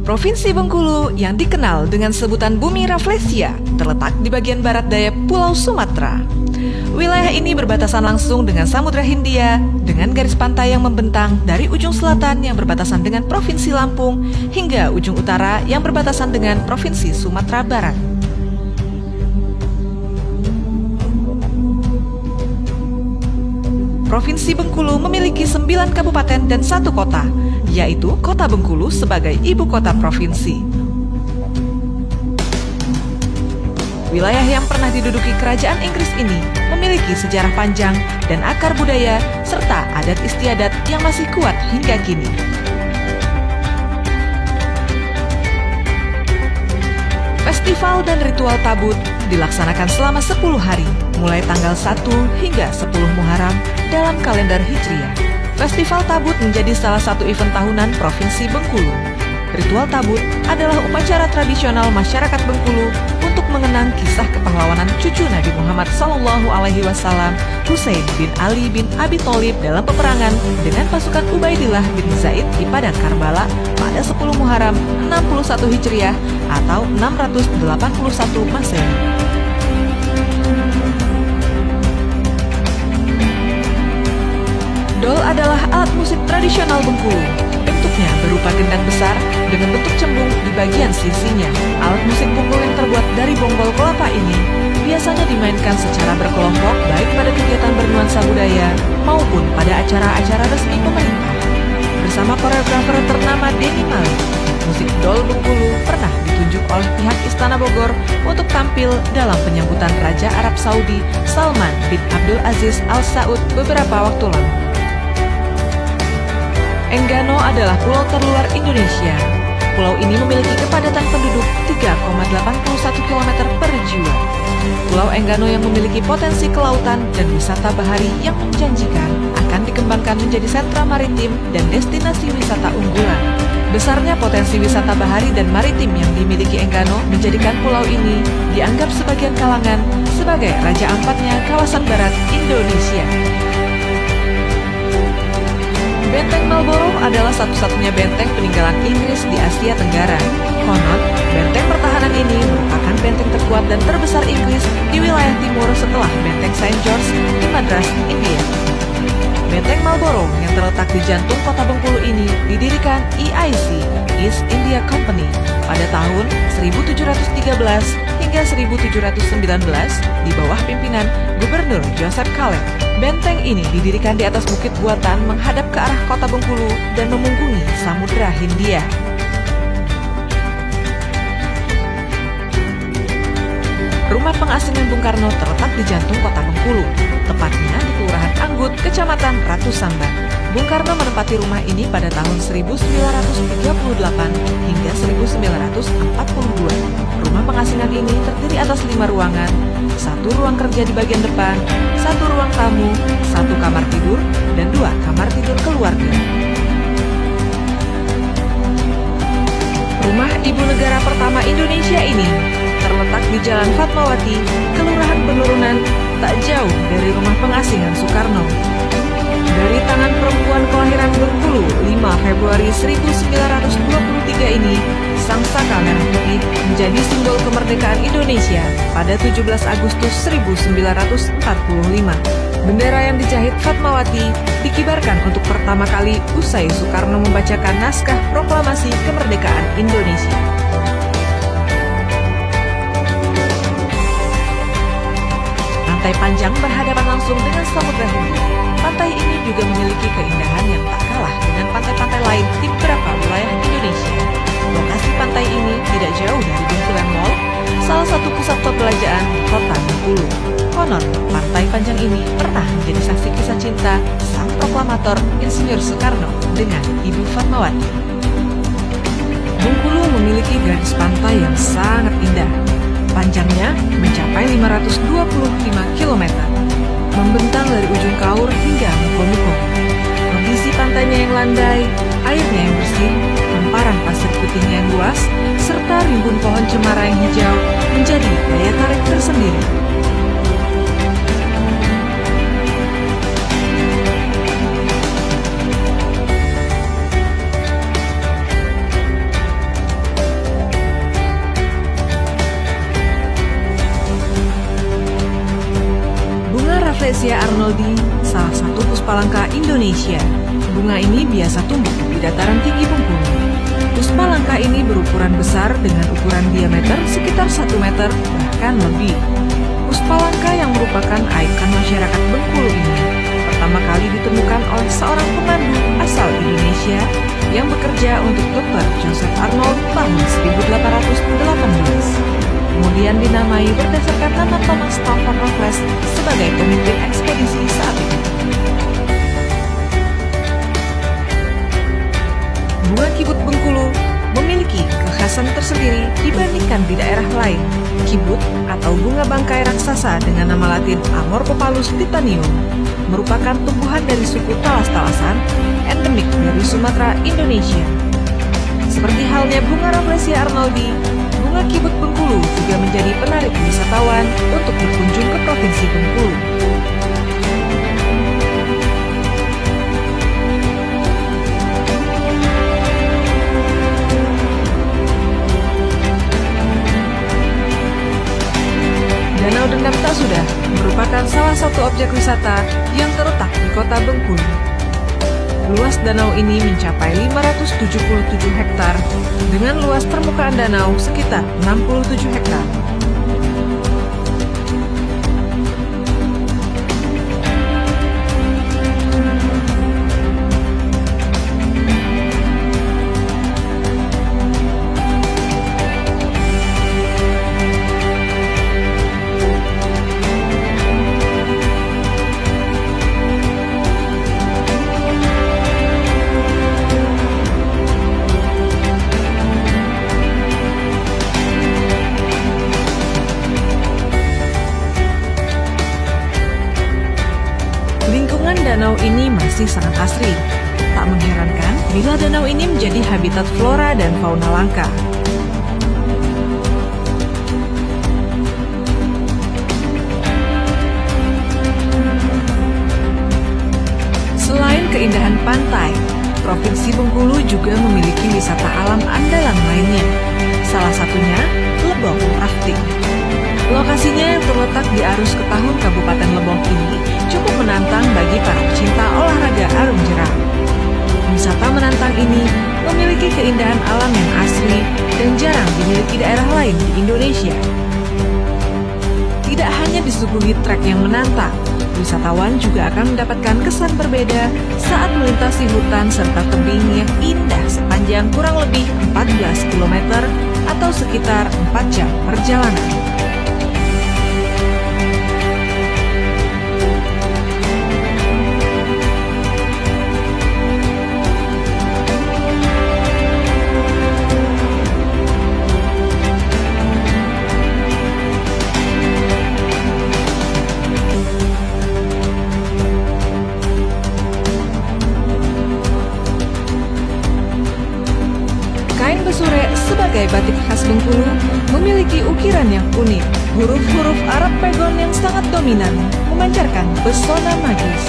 Provinsi Bengkulu yang dikenal dengan sebutan Bumi Rafflesia terletak di bagian barat daya Pulau Sumatera. Wilayah ini berbatasan langsung dengan Samudra Hindia dengan garis pantai yang membentang dari ujung selatan yang berbatasan dengan Provinsi Lampung hingga ujung utara yang berbatasan dengan Provinsi Sumatera Barat. Provinsi Bengkulu memiliki 9 kabupaten dan 1 kota, yaitu Kota Bengkulu sebagai ibu kota provinsi. Wilayah yang pernah diduduki kerajaan Inggris ini memiliki sejarah panjang dan akar budaya serta adat istiadat yang masih kuat hingga kini. Festival dan ritual Tabut dilaksanakan selama 10 hari, mulai tanggal 1 hingga 10 Muharram dalam kalender Hijriah. Festival Tabut menjadi salah satu event tahunan Provinsi Bengkulu. Ritual Tabut adalah upacara tradisional masyarakat Bengkulu untuk mengenang kisah kepahlawanan cucu Nabi Muhammad SAW, Husain bin Ali bin Abi Thalib dalam peperangan dengan pasukan Ubaidillah bin Zaid di padang Karbala pada 10 Muharram 61 Hijriah atau 681 Masehi. Dol adalah alat musik tradisional Bengkulu. Bentuknya berupa gendang besar dengan bentuk cembung di bagian sisinya. Alat musik Bengkulu yang terbuat dari bonggol kelapa ini biasanya dimainkan secara berkelompok baik pada kegiatan bernuansa budaya maupun pada acara-acara resmi pemerintah. Bersama koreografer ternama Denny Malik, musik Dol Bengkulu pernah ditunjuk oleh pihak Istana Bogor untuk tampil dalam penyambutan Raja Arab Saudi Salman bin Abdul Aziz Al Saud beberapa waktu lalu. Enggano adalah pulau terluar Indonesia. Pulau ini memiliki kepadatan penduduk 3,81 km per jiwa. Pulau Enggano yang memiliki potensi kelautan dan wisata bahari yang menjanjikan akan dikembangkan menjadi sentra maritim dan destinasi wisata unggulan. Besarnya potensi wisata bahari dan maritim yang dimiliki Enggano menjadikan pulau ini dianggap sebagian kalangan sebagai Raja Ampatnya kawasan barat Indonesia. Benteng Marlborough adalah satu-satunya benteng peninggalan Inggris di Asia Tenggara. Konon, benteng pertahanan ini merupakan benteng terkuat dan terbesar Inggris di wilayah timur setelah benteng St. George di Madras, India. Benteng Marlborough yang terletak di jantung kota Bengkulu ini didirikan EIC, East India Company, pada tahun 1713 hingga 1719 di bawah pimpinan Gubernur Joseph Caleb. Benteng ini didirikan di atas bukit buatan menghadap ke arah kota Bengkulu dan memunggungi Samudra Hindia. Rumah pengasingan Bung Karno terletak di jantung kota Bengkulu, tepatnya di Kelurahan Anggut, Kecamatan Ratu Samba. Bung Karno menempati rumah ini pada tahun 1938 hingga 1942. Rumah pengasingan ini terdiri atas 5 ruangan, 1 ruang kerja di bagian depan, 1 ruang tamu, 1 kamar tidur, dan 2 kamar tidur keluarga. Rumah Ibu Negara pertama Indonesia ini terletak di Jalan Fatmawati, Kelurahan Penurunan, tak jauh dari rumah pengasingan Soekarno. Dari tangan perempuan kelahiran Bengkulu 5 Februari 1923 ini, Sang Saka Merah Putih menjadi simbol kemerdekaan Indonesia pada 17 Agustus 1945. Bendera yang dijahit Fatmawati dikibarkan untuk pertama kali usai Soekarno membacakan naskah proklamasi kemerdekaan Indonesia. Pantai Panjang berhadapan langsung dengan Samudra Hindia. Pantai ini juga memiliki keindahan yang tak kalah dengan pantai-pantai lain di beberapa wilayah Indonesia. Lokasi pantai ini tidak jauh dari Bengkulan Mall, salah satu pusat perbelanjaan kota Bengkulu. Konon, Pantai Panjang ini pernah menjadi saksi kisah cinta sang proklamator Insinyur Soekarno dengan Ibu Fatmawati. Bengkulu memiliki garis pantai yang sangat indah. Panjangnya mencapai 525 km, membentang dari ujung Kaur hingga Muko-Muko. Kondisi pantainya yang landai, airnya yang bersih, hamparan pasir putihnya yang luas, serta rimbun pohon cemara yang hijau menjadi daya tarik tersendiri. Rafflesia arnoldi, salah satu puspalangka Indonesia. Bunga ini biasa tumbuh di dataran tinggi Bengkulu. Puspalangka ini berukuran besar dengan ukuran diameter sekitar 1 meter, bahkan lebih. Puspalangka yang merupakan ikon masyarakat Bengkulu ini pertama kali ditemukan oleh seorang pemandu asal Indonesia yang bekerja untuk Dr. Joseph Arnold tahun 1818. Kemudian dinamai berdasarkan nama Thomas Stamford Raffles sebagai pemimpin ekspedisi saat itu. Bunga kibut Bengkulu memiliki kekhasan tersendiri dibandingkan di daerah lain. Kibut atau bunga bangkai raksasa dengan nama latin Amorphopalus titanium merupakan tumbuhan dari suku talas-talasan endemik dari Sumatera, Indonesia. Seperti halnya bunga Rafflesia arnoldi, bunga kibut Bengkulu juga menjadi penarik wisatawan untuk berkunjung ke Provinsi Bengkulu. Danau Dendam Taksudah merupakan salah satu objek wisata yang terletak di kota Bengkulu. Luas danau ini mencapai 577 hektar dengan luas permukaan danau sekitar 67 hektar. Lingkungan danau ini masih sangat asri. Tak mengherankan bila danau ini menjadi habitat flora dan fauna langka. Selain keindahan pantai, Provinsi Bengkulu juga memiliki wisata alam andalan lainnya. Salah satunya Lebong Rafting. Lokasinya yang terletak di Arus Ketahun Kabupaten Lebong ini cukup menantang bagi para pecinta olahraga arung jeram. Wisata menantang ini memiliki keindahan alam yang asli dan jarang dimiliki daerah lain di Indonesia. Tidak hanya disuguhi trek yang menantang, wisatawan juga akan mendapatkan kesan berbeda saat melintasi hutan serta tebing yang indah sepanjang kurang lebih 14 km atau sekitar 4 jam perjalanan. Kain Besure sebagai batik khas Bengkulu memiliki ukiran yang unik. Huruf-huruf Arab Pegon yang sangat dominan memancarkan pesona magis.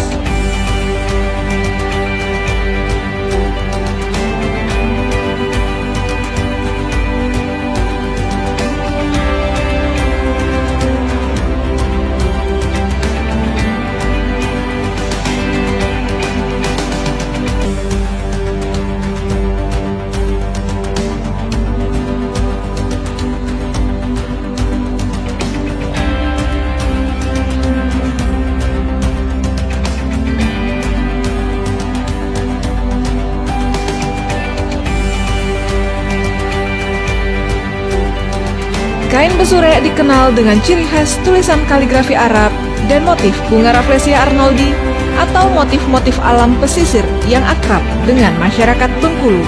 Kain Besure dikenal dengan ciri khas tulisan kaligrafi Arab dan motif bunga Rafflesia arnoldi atau motif-motif alam pesisir yang akrab dengan masyarakat Bengkulu.